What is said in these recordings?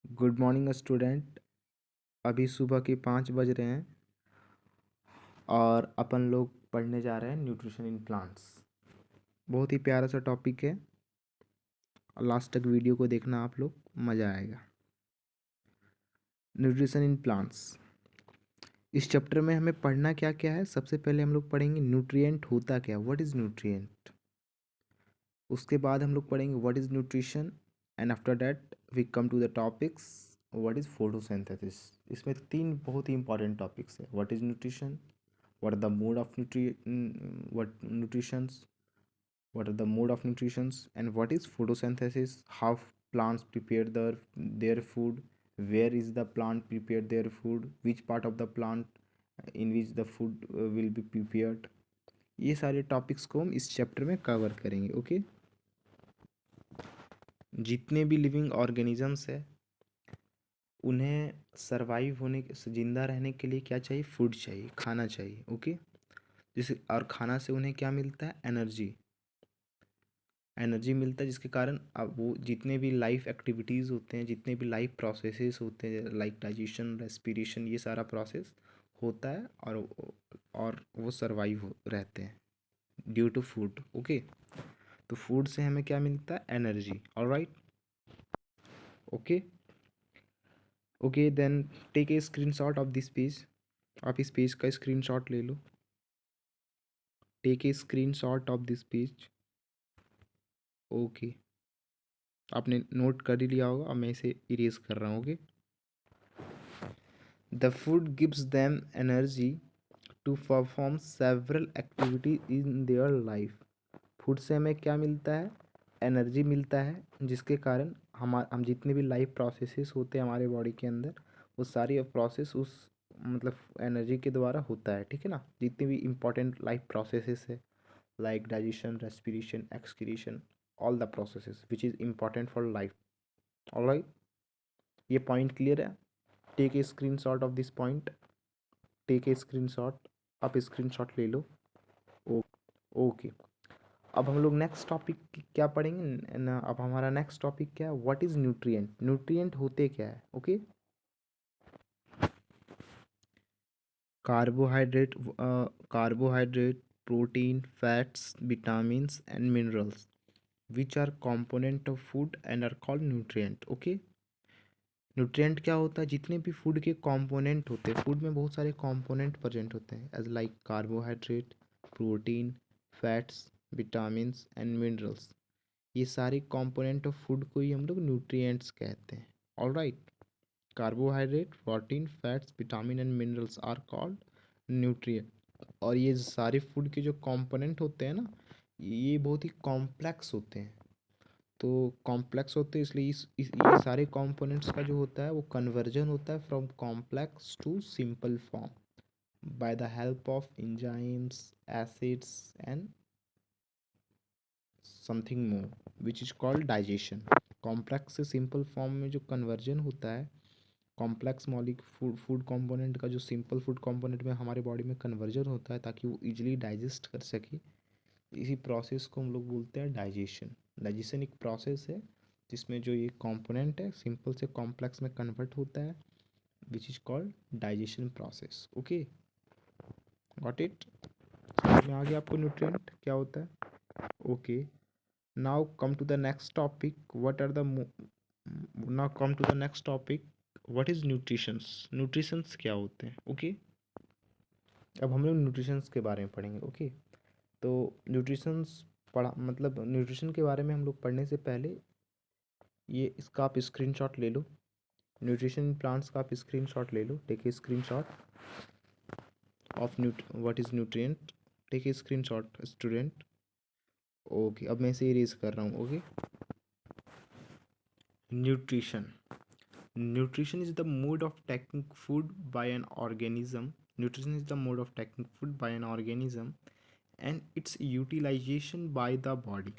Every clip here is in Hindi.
Good morning student. अभी सुबह के 5 बज रहे हैं और अपन लोग पढ़ने जा रहे हैं न्यूट्रिशन इन प्लांट्स। बहुत ही प्यारा सा टॉपिक है और लास्ट तक वीडियो को देखना आप लोग, मज़ा आएगा। न्यूट्रिशन इन प्लांट्स, इस चैप्टर में हमें पढ़ना क्या क्या है। सबसे पहले हम लोग पढ़ेंगे न्यूट्रिएंट होता क्या, व्हाट इज़ न्यूट्रिएंट। उसके बाद हम लोग पढ़ेंगे what is nutrition and after that we come to the topics what is photosynthesis. इसमें 3 बहुत ही इंपॉर्टेंट टॉपिक्स है। What is nutrition, what are the mode of what nutritions, what are the mode of nutritions, and what is photosynthesis, how plants prepare their food, where is the plant prepare their food, which part of the plant in which the food will be prepared। ये सारे टॉपिक्स को हम इस चैप्टर में कवर करेंगे। ओके, जितने भी लिविंग ऑर्गेनिजम्स है उन्हें सरवाइव होने ज़िंदा रहने के लिए क्या चाहिए, फूड चाहिए, खाना चाहिए। ओके, जिसे और खाना से उन्हें क्या मिलता है, एनर्जी। एनर्जी मिलता है जिसके कारण अब वो जितने भी लाइफ एक्टिविटीज़ होते हैं, जितने भी लाइफ प्रोसेसेस होते हैं लाइक डाइजेशन, रेस्पिरेशन, ये सारा प्रोसेस होता है और वो सरवाइव हो रहते हैं ड्यू टू फूड। ओके, तो फूड से हमें क्या मिलता है, energy. Alright, okay okay then take a screenshot of this page. आप इस पेज का स्क्रीनशॉट ले लो। Take a screenshot of this page. Okay, आपने नोट कर ही लिया होगा, अब मैं इसे इरेज कर रहा हूँ। Okay, the food gives them energy to perform several activity in their life. Food से हमें क्या मिलता है, एनर्जी मिलता है, जिसके कारण हम जितने भी लाइफ प्रोसेसेस होते हैं हमारे बॉडी के अंदर, वो सारी प्रोसेस उस मतलब एनर्जी के द्वारा होता है। ठीक है ना, जितने भी इम्पोर्टेंट लाइफ प्रोसेसेस है like digestion, respiration, excretion, all the processes which is important for life. Alright, ये पॉइंट क्लियर है। Take a screen shot of this point, take a screen shot, आप स्क्रीन शॉट ले लो। ओ ओके, अब हम लोग नेक्स्ट टॉपिक क्या पढ़ेंगे ना। अब हमारा नेक्स्ट टॉपिक क्या है, व्हाट इज़ न्यूट्रिएंट। न्यूट्रिएंट होते क्या है। Okay, carbohydrate, carbohydrate, protein, fats, vitamins and minerals which are component of food and are called nutrient. Okay, nutrient क्या होता है, जितने भी फूड के कंपोनेंट होते हैं, फूड में बहुत सारे कंपोनेंट प्रेजेंट होते हैं as like carbohydrate, protein, fats, vitamins and minerals. ये सारे कंपोनेंट ऑफ फूड को ही हम लोग न्यूट्रिएंट्स कहते हैं। Alright, carbohydrate, protein, fats, vitamin and minerals are called nutrient. और ये सारे फूड के जो कंपोनेंट होते हैं ना, ये बहुत ही कॉम्प्लेक्स होते हैं। तो कॉम्प्लेक्स होते हैं इसलिए ये सारे कंपोनेंट्स का जो होता है वो कन्वर्जन होता है from complex to simple form by the help of enzymes, acids and something more which is called digestion. Complex से सिंपल फॉर्म में जो कन्वर्जन होता है, कॉम्प्लेक्स मॉलिक फूड कंपोनेंट का जो सिंपल फूड कंपोनेंट में हमारे बॉडी में कन्वर्जन होता है ताकि वो इजीली डाइजेस्ट कर सके, इसी प्रोसेस को हम लोग बोलते हैं डाइजेशन। डाइजेशन एक प्रोसेस है जिसमें जो ये कंपोनेंट है सिंपल से कॉम्प्लेक्स में कन्वर्ट होता है which is called digestion process. Okay, got it, समझ में आ गया आपको न्यूट्रिएंट क्या होता है। Okay, now come to the next topic, what are the now come to the next topic, what is nutritions. Nutritions क्या होते हैं। ओके, अब हम लोग न्यूट्रिशंस के बारे में पढ़ेंगे। ओके, तो न्यूट्रिशंस पढ़ा मतलब न्यूट्रिशन के बारे में हम लोग पढ़ने से पहले ये इसका आप स्क्रीनशॉट ले लो। न्यूट्रिशन प्लांट्स का आप स्क्रीनशॉट ले लो। Take a screenshot of what is nutrient. Take a screenshot student. Okay, अब मैं इसे इरेज कर रहा हूँ। Okay, nutrition, nutrition is the mode of taking food by an organism. Nutrition is the mode of taking food by an organism and its utilization by the body.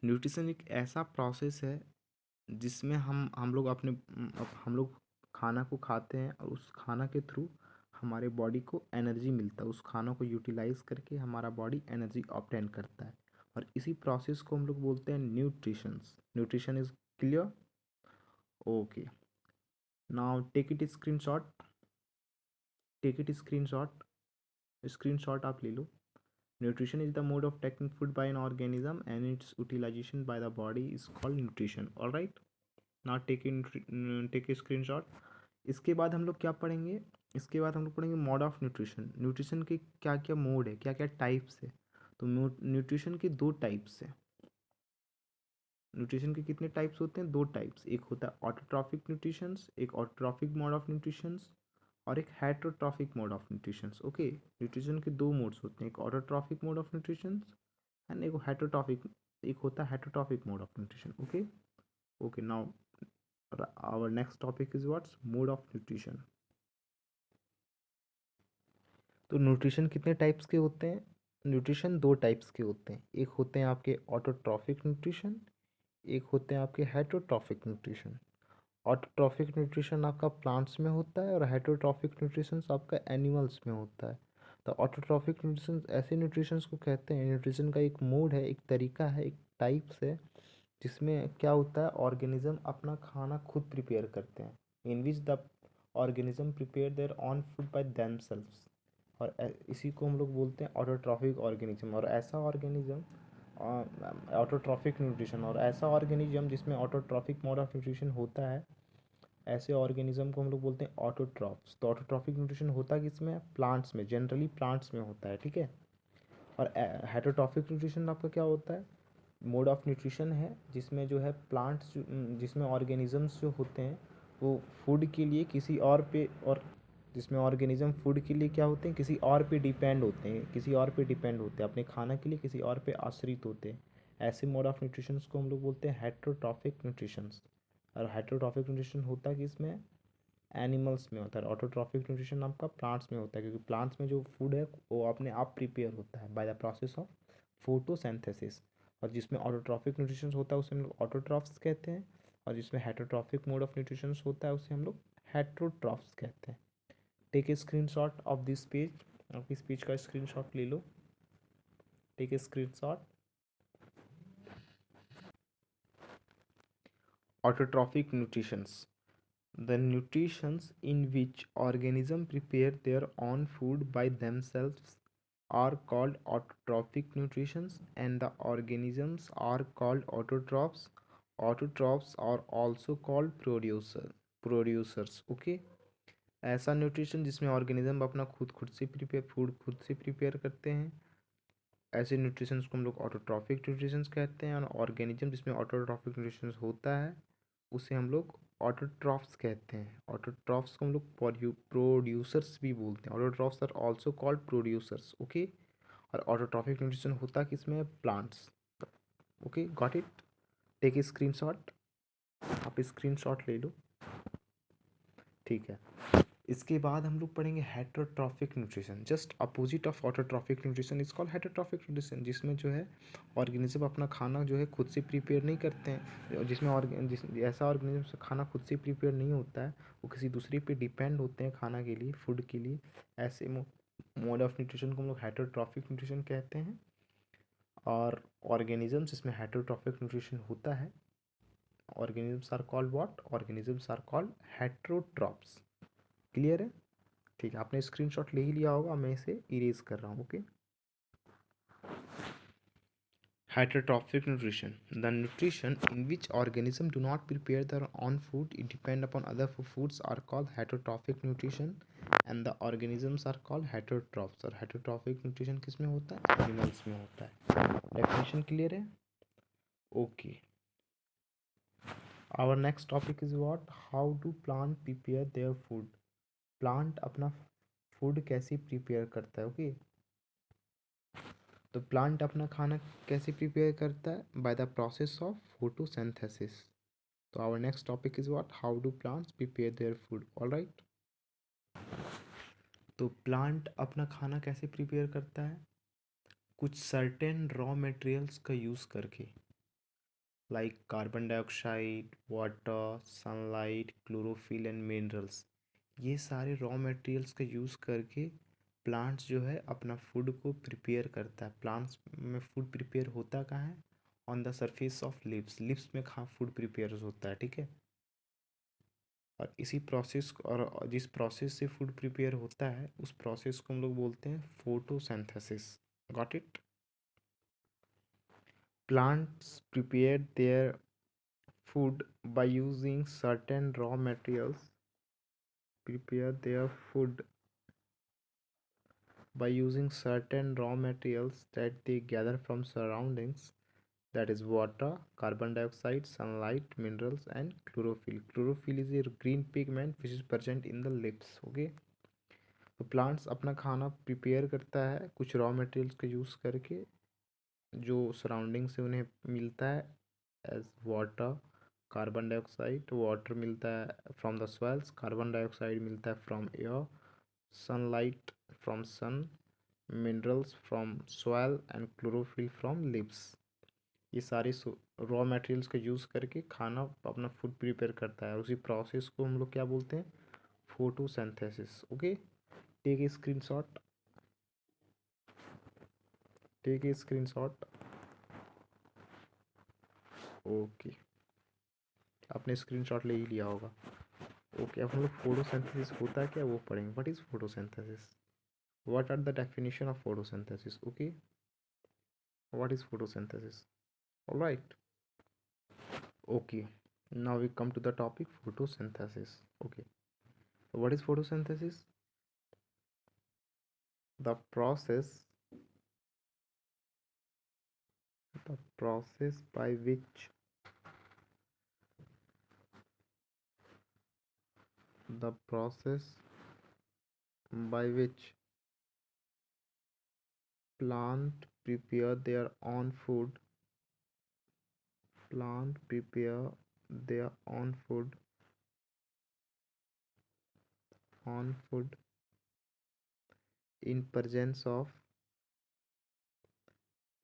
Nutrition एक ऐसा प्रोसेस है जिसमें हम लोग हम लोग खाना को खाते हैं और उस खाना के थ्रू हमारे बॉडी को एनर्जी मिलता है। उस खाना को यूटिलाइज करके हमारा बॉडी एनर्जी ऑब्टेन करता है और इसी प्रोसेस को हम लोग बोलते हैं nutritions. Nutrition is clear. Okay, now take it screenshot, take it screenshot, screenshot आप ले लो. Nutrition is the mode of taking food by an organism and its utilization by the body is called nutrition. All right. Now take a screenshot. इसके बाद हम लोग क्या पढ़ेंगे? इसके बाद हम लोग पढ़ेंगे मोड ऑफ न्यूट्रिशन. न्यूट्रिशन के क्या क्या मोड है, क्या क्या टाइप्स है. तो न्यूट्रिशन के दो टाइप्स है. न्यूट्रिशन के कितने टाइप्स होते हैं? दो टाइप्स. एक होता है ऑटोट्रॉफिक न्यूट्रिशंस, एक ऑटोट्रॉफिक मोड ऑफ न्यूट्रिशंस और एक heterotrophic mode of nutritions. Okay, nutrition के दो मोड्स होते हैं, एक autotrophic mode of nutritions and एक हेटरोट्रॉफिक, एक होता है heterotrophic mode of nutrition. Okay. Okay, now our next topic is what's mode of nutrition. तो न्यूट्रिशन कितने टाइप्स के होते हैं? न्यूट्रिशन दो टाइप्स के होते हैं. एक होते हैं आपके ऑटोट्रॉफिक न्यूट्रिशन, एक होते हैं आपके हेटरोट्रॉफिक न्यूट्रिशन. ऑटोट्रॉफिक न्यूट्रिशन आपका प्लांट्स में होता है और हेटरोट्रॉफिक न्यूट्रिशन आपका एनिमल्स में होता है. तो ऑटोट्रॉफिक न्यूट्रिशन ऐसे न्यूट्रिशंस को कहते हैं, न्यूट्रिशन का एक मोड है, एक तरीका है, एक टाइप्स है, जिसमें क्या होता है ऑर्गेनिज्म अपना खाना खुद प्रिपेयर करते हैं. In which the organism prepare their own food by themselves. और इसी को हम लोग बोलते हैं ऑटोट्रॉफिक ऑर्गेनिज्म. और ऐसा ऑर्गेनिज्म ऑटोट्रॉफिक न्यूट्रिशन, और ऐसा ऑर्गेनिज्म जिसमें ऑटोट्रॉफिक मोड ऑफ न्यूट्रिशन होता है, ऐसे ऑर्गेनिज्म को हम लोग बोलते हैं ऑटोट्रॉफ्स. तो ऑटोट्रॉफिक न्यूट्रिशन होता किसमें है? प्लांट्स में, जनरली प्लांट्स में होता है. ठीक है. और हेटरोट्रॉफिक न्यूट्रिशन आपका क्या होता है? मोड ऑफ न्यूट्रिशन है जिसमें जो है प्लांट्स, जिसमें ऑर्गेनिजम्स जो होते हैं वो फूड के लिए किसी और पे, और जिसमें ऑर्गेनिज्म फूड के लिए क्या होते हैं, किसी और पे डिपेंड होते हैं, किसी और पे डिपेंड होते हैं, अपने खाना के लिए किसी और पे आश्रित होते हैं. ऐसे मोड ऑफ न्यूट्रिशंस को हम लोग बोलते हैं हेटरोट्रॉफिक न्यूट्रिशंस. और हेटरोट्रॉफिक न्यूट्रिशन होता है किसमें? एनिमल्स में होता है. ऑटोट्रॉफिक न्यूट्रिशन आपका प्लांट्स में होता है, क्योंकि प्लांट्स में जो फूड है वो अपने आप प्रिपेयर होता है by the process of photosynthesis. और जिसमें ऑटोट्रॉफिक न्यूट्रिशन होता है उसे हम लोग ऑटोट्रॉफ्स कहते हैं, और जिसमें हेटरोट्रॉफिक मोड ऑफ न्यूट्रिशन होता है उसे हम लोग हेटरोट्रॉफ्स कहते हैं. Take a screenshot of this page. आप इस पेज का स्क्रीनशॉट ले लो. Take a screenshot. Autotrophic nutritions. The nutritions in which organisms prepare their own food by themselves are called autotrophic nutritions, and the organisms are called autotrophs. Autotrophs are also called producers. Okay. ऐसा न्यूट्रिशन जिसमें ऑर्गेनिज्म अपना खुद से प्रिपेयर फूड खुद से प्रिपेयर करते हैं, ऐसे न्यूट्रिशंस को हम लोग ऑटोट्रॉफिक न्यूट्रिशंस कहते हैं. और ऑर्गेनिज्म जिसमें ऑटोट्रॉफिक न्यूट्रिशंस होता है उसे हम लोग ऑटोट्रॉफ्स कहते हैं. ऑटोट्रॉफ्स को हम लोग प्रोड्यूसर्स भी बोलते हैं. Autotrophs are also called producers. Okay. और ऑटोट्रॉफिक न्यूट्रिशन होता किसमें? Plants. Okay, got it. Take a screenshot. आप स्क्रीनशॉट ले लो. ठीक है. इसके बाद हम लोग पढ़ेंगे heterotrophic nutrition. Just opposite of autotrophic nutrition is called heterotrophic nutrition, जिसमें जो है ऑर्गेनिज्म अपना खाना जो है खुद से प्रिपेयर नहीं करते हैं. जिसमें ऐसा ऑर्गेनिज्म से खाना खुद से प्रिपेयर नहीं होता है, वो किसी दूसरे पे डिपेंड होते हैं खाना के लिए, फूड के लिए. ऐसे मोड ऑफ न्यूट्रिशन को हम लोग हेटरोट्रॉफिक न्यूट्रिशन कहते हैं. और ऑर्गेनिज्म जिसमें हेटरोट्रॉफिक न्यूट्रिशन होता है, organisms are called what? Organisms are called heterotrophs. Clear है? ठीक है. आपने स्क्रीनशॉट ले ही लिया होगा, मैं इसे इरेज कर रहा हूँ. Okay. Heterotrophic nutrition. The nutrition in which organisms do not prepare their own food, it depend upon other foods, are called heterotrophic nutrition, and the organisms are called heterotrophs. और heterotrophic nutrition किस में होता है? एनिमल्स में होता है. डेफिनेशन क्लियर है? Okay. Our next topic is what? How do plant prepare their food. Plant अपना फूड कैसे प्रिपेयर करता है. ओके. तो प्लांट अपना खाना कैसे प्रिपेयर करता है? By the process of photosynthesis. तो our next topic is what? How do plants prepare their food. All right. तो प्लांट अपना खाना कैसे प्रिपेयर करता है? कुछ सर्टेन रॉ मटेरियल्स का यूज़ करके, like carbon dioxide, water, sunlight, chlorophyll and minerals. ये सारे रॉ मटेरियल्स का यूज़ करके प्लांट्स जो है अपना फूड को प्रिपेयर करता है. प्लांट्स में फूड प्रिपेयर होता कहाँ है? On the surface of leaves. Leaves में खा फूड प्रिपेयर होता है. ठीक है. और इसी प्रोसेस और जिस प्रोसेस से फूड प्रिपेयर होता है उस प्रोसेस को हम लोग बोलते हैं photosynthesis. Got it. Plants prepare their food by using certain raw materials. Prepare their food by using certain raw materials that they gather from surroundings, that is water, carbon dioxide, sunlight, minerals, and chlorophyll. Chlorophyll is a green pigment which is present in the leaves. Okay, तो प्लांट्स अपना खाना प्रिपेयर करता है कुछ रॉ मटेरियल्स का यूज़ करके जो सराउंडिंग से उन्हें मिलता है, as water, carbon dioxide. Water मिलता है from the soils, carbon dioxide मिलता है from air, sunlight from sun, minerals from soil and chlorophyll from leaves. ये सारे रॉ मटेरियल्स का यूज़ करके खाना अपना फूड प्रिपेयर करता है। उसी प्रोसेस को हम लोग क्या बोलते हैं? Photosynthesis. Okay, take a screenshot, take a screenshot. Okay, आपने स्क्रीनशॉट ले ही लिया होगा। ओके, अब हम लोग फोटोसिंथेसिस होता है क्या वो पढ़ेंगे। What is photosynthesis? What are the definition of photosynthesis? Okay, what is photosynthesis? Alright. Okay, now we come to the topic photosynthesis. Okay, so what is photosynthesis? The process, the process by which, the process by which plant prepare their own food, plant prepare their own food, own food in presence of,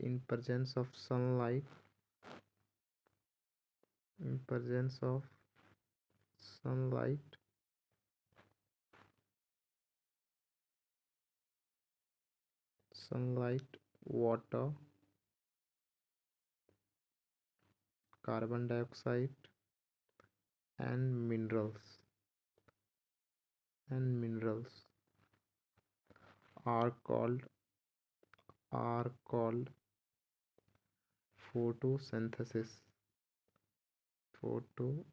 in presence of sunlight, in presence of sunlight, sunlight, water, carbon dioxide, and minerals, and minerals are called, are called photosynthesis. Photosynthesis.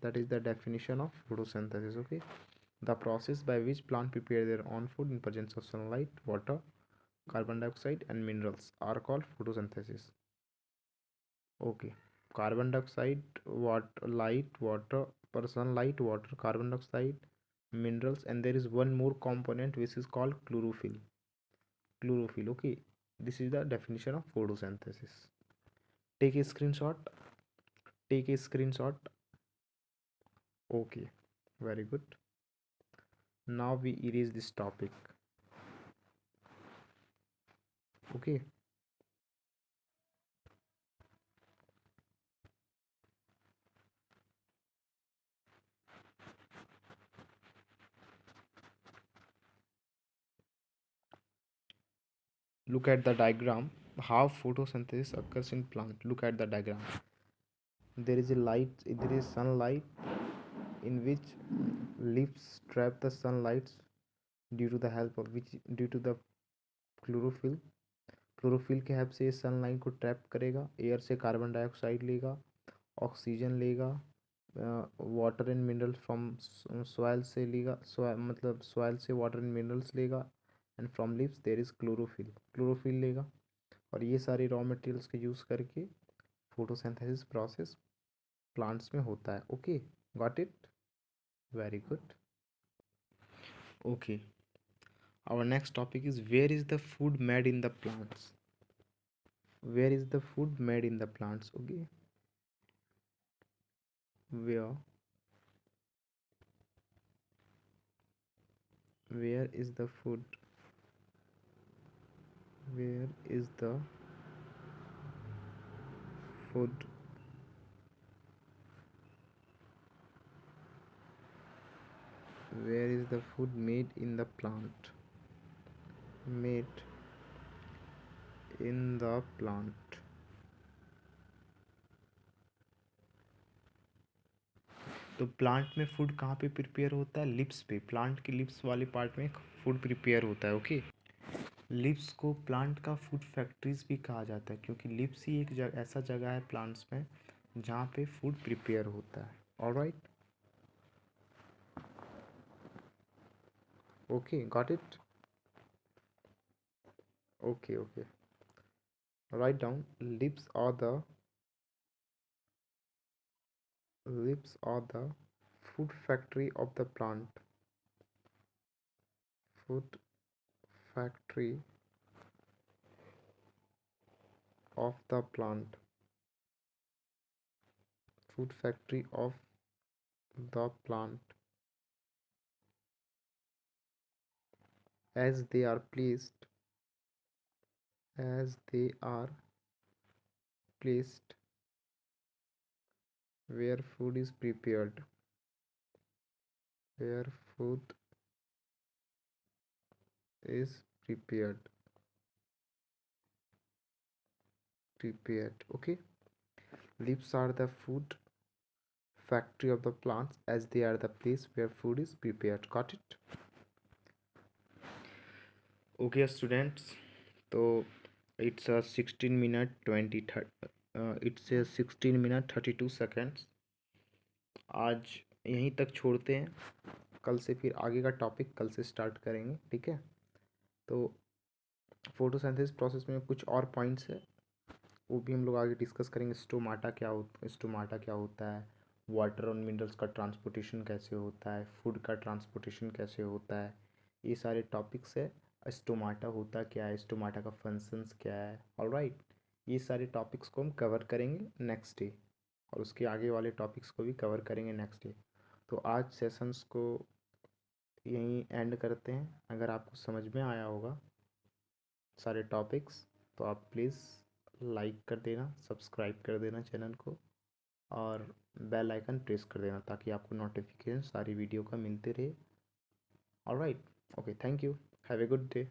That is the definition of photosynthesis. Okay, the process by which plant prepare their own food in presence of sunlight, water, carbon dioxide, and minerals are called photosynthesis. Okay, carbon dioxide, water, light, water, per sunlight, water, carbon dioxide, minerals, and there is one more component which is called chlorophyll. Chlorophyll. Okay, this is the definition of photosynthesis. Take a screenshot. Take a screenshot. Okay, very good. Now we erase this topic. Okay, look at the diagram. How photosynthesis occurs in plant. Look at the diagram. There is a light, there is sunlight in which leaves trap the sunlight due to the help of which, due to the chlorophyll. Chlorophyll के हेल्प से ये सनलाइट को ट्रैप करेगा, एयर से कार्बन डाइऑक्साइड लेगा, ऑक्सीजन लेगा, water and mineral from soil से लेगा, मतलब सॉइल से वाटर एंड मिनरल्स लेगा, and from leaves there is chlorophyll, chlorophyll लेगा। और ये सारे रॉ मटेरियल्स का यूज़ करके फोटोसिंथेसिस प्रोसेस प्लांट्स में होता है। Okay, got it, very good. Okay, our next topic is where is the food made in the plants? Where is the food made in the plants? Okay, where, where is the food, where is the food, where is the food made in the plant, made in the plant? तो प्लांट में फूड कहाँ पे प्रिपेयर होता है? लिप्स पे, प्लांट की लिप्स वाले पार्ट में फूड प्रिपेयर होता है। ओके, लिप्स को प्लांट का फूड फैक्ट्रीज भी कहा जाता है, क्योंकि लिप्स ही एक ऐसा जगह है प्लांट्स में जहाँ पे फूड प्रिपेयर होता है। Alright, okay, got it. Okay okay, write down, lips are the food factory of the plant. Food factory of the plant. Food factory of the plant, as they are placed, as they are placed where food is prepared, where food is prepared. Okay, leaves are the food factory of the plants, as they are the place where food is prepared. Got it? Okay students, तो it's a 16 minute 20 it's a 16 minute 32 seconds. आज यहीं तक छोड़ते हैं, कल से फिर आगे का टॉपिक कल से स्टार्ट करेंगे, ठीक है? तो फोटोसिंथेसिस प्रोसेस में कुछ और पॉइंट्स है, वो भी हम लोग आगे डिस्कस करेंगे। स्टोमाटा क्या होता है, वाटर और मिनरल्स का ट्रांसपोर्टेशन कैसे होता है, फूड का ट्रांसपोर्टेशन कैसे होता है, ये सारे टॉपिक्स है। स्टोमाटा होता क्या है, स्टोमाटा का फंक्शंस क्या है, ऑलराइट, ये सारे टॉपिक्स को हम कवर करेंगे नेक्स्ट डे, और उसके आगे वाले टॉपिक्स को भी कवर करेंगे नेक्स्ट डे। तो आज सेशंस को यहीं एंड करते हैं। अगर आपको समझ में आया होगा सारे टॉपिक्स, तो आप प्लीज़ लाइक कर देना, सब्सक्राइब कर देना चैनल को, और बेल आइकन प्रेस कर देना, ताकि आपको नोटिफिकेशन सारी वीडियो का मिलते रहे। Alright, okay, thank you, have a good day.